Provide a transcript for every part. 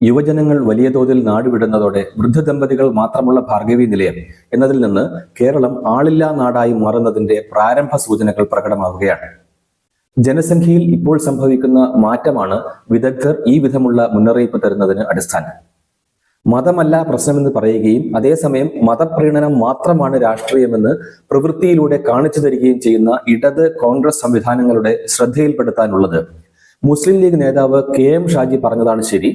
യുവജനങ്ങൾ വലിയ തോതിൽ നാടുവിടുന്നതോടെ വൃദ്ധദമ്പതികൾ മാത്രമുള്ള ഭാർഗവി നിലയം എന്നതിൽ നിന്ന് കേരളം ആളില്ലാ നാടായി മാറുന്നതിന്റെ പ്രാരംഭ സൂചനകൾ പ്രകടമാവുകയാണ്. ജനസംഖ്യയിൽ ഇപ്പോൾ സംഭവിക്കുന്ന മാറ്റമാണ് വിദഗ്ധർ ഈ വിധമുള്ള മുന്നറിയിപ്പ് തരുന്നതിന് അടിസ്ഥാനം. മതമല്ല പ്രശ്നമെന്ന് പറയുകയും അതേസമയം മതപ്രീണനം മാത്രമാണ് രാഷ്ട്രീയമെന്ന് പ്രവൃത്തിയിലൂടെ കാണിച്ചു തരികയും ചെയ്യുന്ന ഇടത് കോൺഗ്രസ് സംവിധാനങ്ങളുടെ ശ്രദ്ധയിൽപ്പെടുത്താനുള്ളത് മുസ്ലിം ലീഗ് നേതാവ് KM ഷാജി പറഞ്ഞതാണ് ശരി,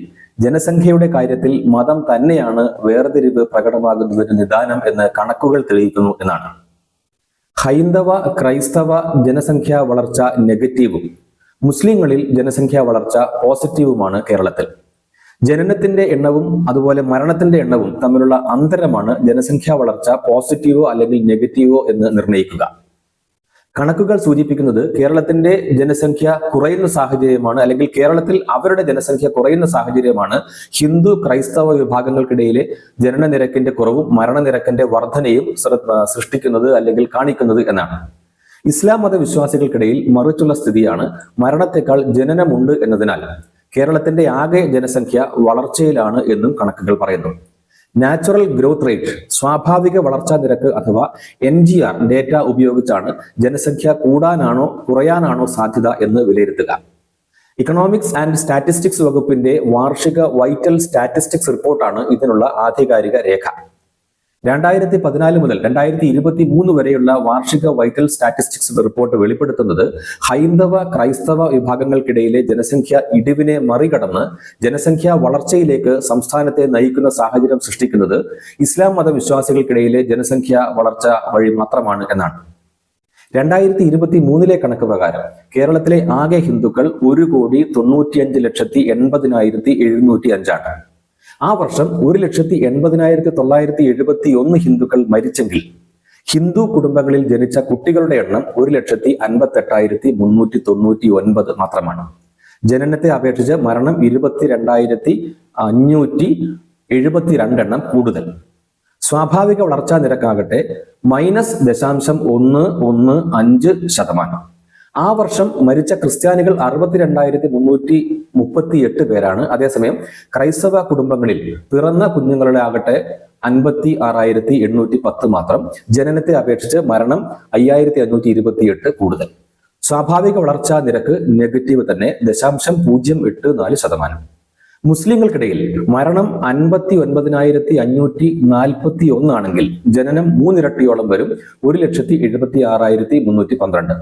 ജനസംഖ്യയുടെ കാര്യത്തിൽ മതം തന്നെയാണ് വേർതിരിവ് പ്രകടമാകുന്നതിന് നിദാനം എന്ന് കണക്കുകൾ തെളിയിക്കുന്നു എന്നാണ്. ഹൈന്ദവ ക്രൈസ്തവ ജനസംഖ്യാ വളർച്ച നെഗറ്റീവും മുസ്ലിങ്ങളിൽ ജനസംഖ്യാ വളർച്ച പോസിറ്റീവുമാണ് കേരളത്തിൽ. ജനനത്തിന്റെ എണ്ണവും അതുപോലെ മരണത്തിന്റെ എണ്ണവും തമ്മിലുള്ള അന്തരമാണ് ജനസംഖ്യാ വളർച്ച പോസിറ്റീവോ അല്ലെങ്കിൽ നെഗറ്റീവോ എന്ന് നിർണ്ണയിക്കുക. കണക്കുകൾ സൂചിപ്പിക്കുന്നത് കേരളത്തിന്റെ ജനസംഖ്യ കുറയുന്ന സാഹചര്യമാണ്, അല്ലെങ്കിൽ കേരളത്തിൽ അവരുടെ ജനസംഖ്യ കുറയുന്ന സാഹചര്യമാണ് ഹിന്ദു ക്രൈസ്തവ വിഭാഗങ്ങൾക്കിടയിലെ ജനന നിരക്കിന്റെ കുറവും മരണനിരക്കിന്റെ വർധനയും സൃഷ്ടിക്കുന്നത് അല്ലെങ്കിൽ കാണിക്കുന്നത് എന്നാണ്. ഇസ്ലാം മത വിശ്വാസികൾക്കിടയിൽ മറിച്ചുള്ള സ്ഥിതിയാണ്. മരണത്തെക്കാൾ ജനനമുണ്ട് എന്നതിനാൽ കേരളത്തിന്റെ ആകെ ജനസംഖ്യ വളർച്ചയിലാണ് എന്നും കണക്കുകൾ പറയുന്നു. നാച്ചുറൽ ഗ്രോത്ത് റേറ്റ്, സ്വാഭാവിക വളർച്ചാ നിരക്ക് അഥവാ NGR ഡേറ്റ ഉപയോഗിച്ചാണ് ജനസംഖ്യ കൂടാനാണോ കുറയാനാണോ സാധ്യത എന്ന് വിലയിരുത്തുക. ഇക്കണോമിക്സ് ആൻഡ് സ്റ്റാറ്റിസ്റ്റിക്സ് വകുപ്പിന്റെ വാർഷിക വൈറ്റൽ സ്റ്റാറ്റിസ്റ്റിക്സ് റിപ്പോർട്ടാണ് ഇതിനുള്ള ആധികാരിക രേഖ. 2014 മുതൽ 2023 വരെയുള്ള വാർഷിക വൈറ്റൽ സ്റ്റാറ്റിസ്റ്റിക്സ് റിപ്പോർട്ട് വെളിപ്പെടുത്തുന്നത് ഹൈന്ദവ ക്രൈസ്തവ വിഭാഗങ്ങൾക്കിടയിലെ ജനസംഖ്യ ഇടിവിനെ മറികടന്ന് ജനസംഖ്യാ വളർച്ചയിലേക്ക് സംസ്ഥാനത്തെ നയിക്കുന്ന സാഹചര്യം സൃഷ്ടിക്കുന്നത് ഇസ്ലാം മത വിശ്വാസികൾക്കിടയിലെ ജനസംഖ്യാ വളർച്ച വഴി മാത്രമാണ് എന്നാണ്. 2023 കണക്ക് പ്രകാരം കേരളത്തിലെ ആകെ ഹിന്ദുക്കൾ 1,95,80,705 ആണ്. ആ വർഷം 1,80,971 ഹിന്ദുക്കൾ മരിച്ചെങ്കിൽ ഹിന്ദു കുടുംബങ്ങളിൽ ജനിച്ച കുട്ടികളുടെ എണ്ണം 1,58,399 മാത്രമാണ്. ജനനത്തെ അപേക്ഷിച്ച് മരണം 22,572 കൂടുതൽ. സ്വാഭാവിക വളർച്ചാ നിരക്കാകട്ടെ -0.115%. ആ വർഷം മരിച്ച ക്രിസ്ത്യാനികൾ 62,338 പേരാണ്. അതേസമയം ക്രൈസ്തവ കുടുംബങ്ങളിൽ പിറന്ന കുഞ്ഞുങ്ങളുടെ ആകട്ടെ 56,810 മാത്രം. ജനനത്തെ അപേക്ഷിച്ച് മരണം 5,528 കൂടുതൽ. സ്വാഭാവിക വളർച്ചാ നിരക്ക് നെഗറ്റീവ് തന്നെ, 0.084%. മുസ്ലിങ്ങൾക്കിടയിൽ മരണം 59,541 ആണെങ്കിൽ ജനനം 3 ഇരട്ടിയോളം വരും, 1,76,312.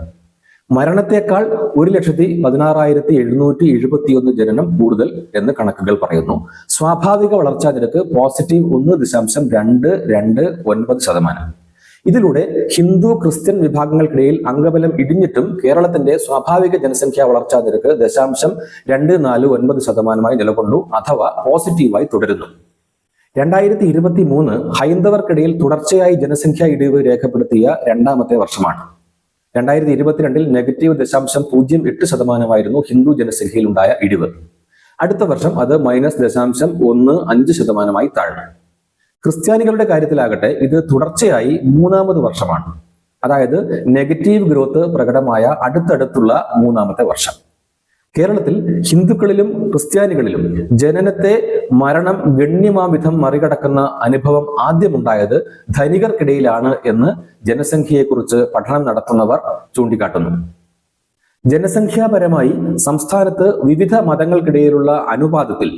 മരണത്തെക്കാൾ 1,16,771 ജനനം കൂടുതൽ എന്ന് കണക്കുകൾ പറയുന്നു. സ്വാഭാവിക വളർച്ചാ നിരക്ക് +1.229%. ഇതിലൂടെ ഹിന്ദു ക്രിസ്ത്യൻ വിഭാഗങ്ങൾക്കിടയിൽ അംഗബലം ഇടിഞ്ഞിട്ടും കേരളത്തിന്റെ സ്വാഭാവിക ജനസംഖ്യാ വളർച്ചാ നിരക്ക് 0.249% നിലകൊണ്ടു, അഥവാ പോസിറ്റീവായി തുടരുന്നു. 2023 ഹൈന്ദവർക്കിടയിൽ തുടർച്ചയായി ജനസംഖ്യാ ഇടിവ് രേഖപ്പെടുത്തിയ രണ്ടാമത്തെ വർഷമാണ്. 2022 -0.08% ഹിന്ദു ജനസംഖ്യയിൽ ഉണ്ടായ ഇടിവ്. അടുത്ത വർഷം അത് -0.15% താഴ്ന്നു. ക്രിസ്ത്യാനികളുടെ കാര്യത്തിലാകട്ടെ ഇത് തുടർച്ചയായി 3ാമത് വർഷമാണ്. അതായത് നെഗറ്റീവ് ഗ്രോത്ത് പ്രകടമായ അടുത്തടുത്തുള്ള 3ാമത്തെ വർഷം. കേരളത്തിൽ ഹിന്ദുക്കളിലും ക്രിസ്ത്യാനികളിലും ജനനത്തെ മരണം ഗണ്യമാംവിധം മറികടക്കുന്ന അനുഭവം ആദ്യമുണ്ടായത് ധനികർക്കിടയിലാണ് എന്ന് ജനസംഖ്യയെക്കുറിച്ച് പഠനം നടത്തുന്നവർ ചൂണ്ടിക്കാട്ടുന്നു. ജനസംഖ്യാപരമായി സംസ്ഥാനത്ത് വിവിധ മതങ്ങൾക്കിടയിലുള്ള അനുപാതത്തിൽ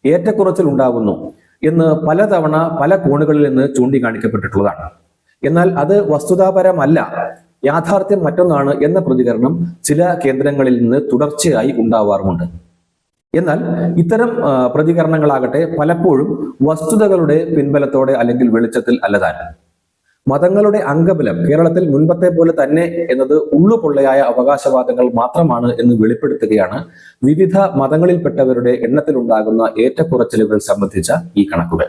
ഏറ്റക്കുറച്ചിൽ ഉണ്ടാകുന്നു എന്ന് പലതവണ പല കോണുകളിൽ നിന്ന് ചൂണ്ടിക്കാണിക്കപ്പെട്ടിട്ടുള്ളതാണ്. എന്നാൽ അത് വസ്തുതാപരമല്ല, യാഥാർത്ഥ്യം മറ്റൊന്നാണ് എന്ന പ്രതികരണം ചില കേന്ദ്രങ്ങളിൽ നിന്ന് തുടർച്ചയായി ഉണ്ടാവാറുമുണ്ട്. എന്നാൽ ഇത്തരം പ്രതികരണങ്ങളാകട്ടെ പലപ്പോഴും വസ്തുതകളുടെ പിൻബലത്തോടെ അല്ലെങ്കിൽ വെളിച്ചത്തിൽ അല്ലതാനും. മതങ്ങളുടെ അംഗബലം കേരളത്തിൽ മുൻപത്തെ പോലെ തന്നെ എന്നത് ഉള്ളുപൊള്ളയായ അവകാശവാദങ്ങൾ മാത്രമാണ് എന്ന് വെളിപ്പെടുത്തുകയാണ് വിവിധ മതങ്ങളിൽപ്പെട്ടവരുടെ എണ്ണത്തിലുണ്ടാകുന്ന ഏറ്റക്കുറച്ചിലുകൾ സംബന്ധിച്ച ഈ കണക്കുകൾ.